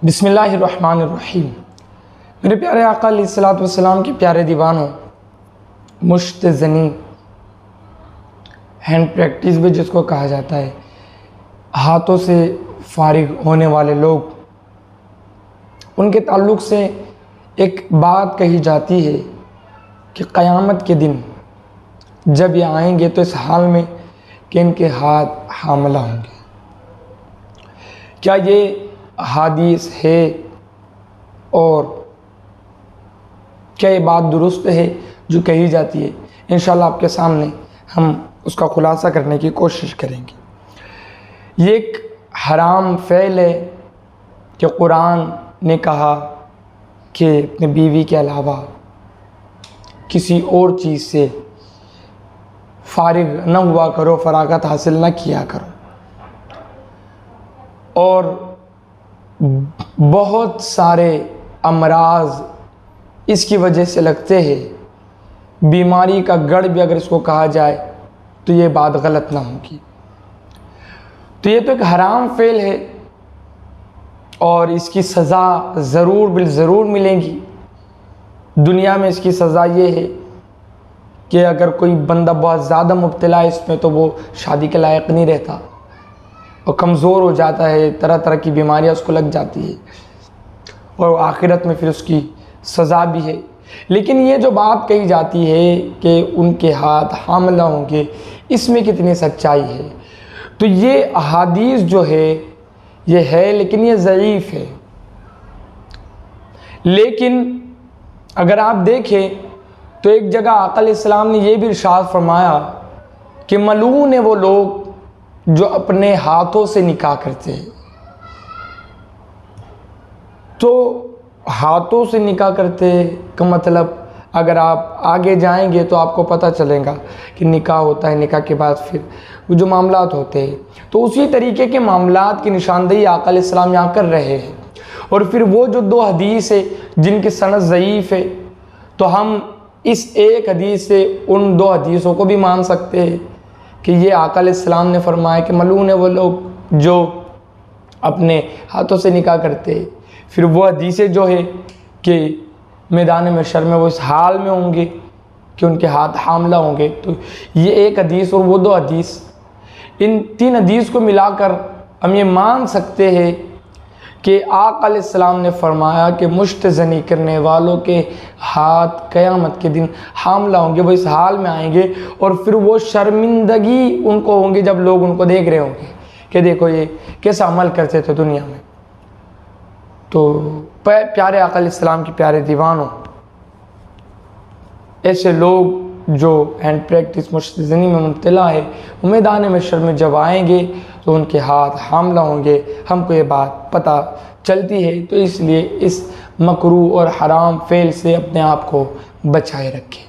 बिस्मिल्लाहिर्रहमानिर्रहीम। मेरे प्यारे आका अलैहिस्सलातु वस्सलाम के प्यारे दीवानों, मुश्तज़नी हैंड प्रैक्टिस भी जिसको कहा जाता है, हाथों से फारिग होने वाले लोग, उनके ताल्लुक़ से एक बात कही जाती है कि क़यामत के दिन जब ये आएंगे तो इस हाल में कि इनके हाथ हामला होंगे। क्या ये हदीस है और क्या ये बात दुरुस्त है जो कही जाती है? इंशाल्लाह आपके सामने हम उसका खुलासा करने की कोशिश करेंगे। ये एक हराम फ़ेल है कि कुरान ने कहा कि अपनी बीवी के अलावा किसी और चीज़ से फारिग न हुआ करो, फरागत हासिल न किया करो। और बहुत सारे अमराज इसकी वजह से लगते हैं। बीमारी का गढ़ भी अगर इसको कहा जाए तो ये बात गलत ना होगी। तो ये तो एक हराम फ़ेल है और इसकी सज़ा ज़रूर बिल ज़रूर मिलेगी। दुनिया में इसकी सज़ा ये है कि अगर कोई बंदा बहुत ज़्यादा मुब्तला है इसमें तो वो शादी के लायक नहीं रहता और कमज़ोर हो जाता है, तरह तरह की बीमारियां उसको लग जाती है और आखिरत में फिर उसकी सज़ा भी है। लेकिन ये जो बात कही जाती है कि उनके हाथ हामला होंगे, इसमें कितनी सच्चाई है? तो ये अहादीस जो है ये है, लेकिन ये ज़ईफ़ है। लेकिन अगर आप देखें तो एक जगह आका अलैहिस्सलाम ने यह भी इरशाद फरमाया कि मलून है वो लोग जो अपने हाथों से निकाह करते हैं। तो हाथों से निकाह करते का मतलब अगर आप आगे जाएंगे तो आपको पता चलेगा कि निकाह होता है, निकाह के बाद फिर वो जो मामलात होते हैं, तो उसी तरीके के मामलात की निशानदेही आका अलैहिस्सलाम यहाँ कर रहे हैं। और फिर वो जो दो हदीस है जिनकी सनद ज़ईफ़ है, तो हम इस एक हदीस से उन दो हदीसों को भी मान सकते हैं कि ये आका अलैहिस्सलाम ने फरमाया कि मलून है वो लोग जो अपने हाथों से निकाह करते हैं। फिर वो हदीसें जो है कि मैदान महशर में वो इस हाल में होंगे कि उनके हाथ हामला होंगे। तो ये एक हदीस और वो दो हदीस, इन तीन हदीस को मिलाकर हम ये मान सकते हैं कि आका अलैहिस्सलाम ने फरमाया कि मुश्तज़नी करने वालों के हाथ क़यामत के दिन हामला होंगे, वो इस हाल में आएंगे और फिर वो शर्मिंदगी उनको होंगी जब लोग उनको देख रहे होंगे कि देखो ये कैसा अमल करते थे दुनिया में। तो प्यारे आका अलैहिस्सलाम के प्यारे दीवानों, ऐसे लोग जो हैंड प्रैक्टिस मुश्तज़नी में मुब्तला है, वो मैदान महशर में जब आएंगे तो उनके हाथ हामला होंगे। हमको ये बात पता चलती है, तो इसलिए इस मकरूह और हराम फ़ेल से अपने आप को बचाए रखें।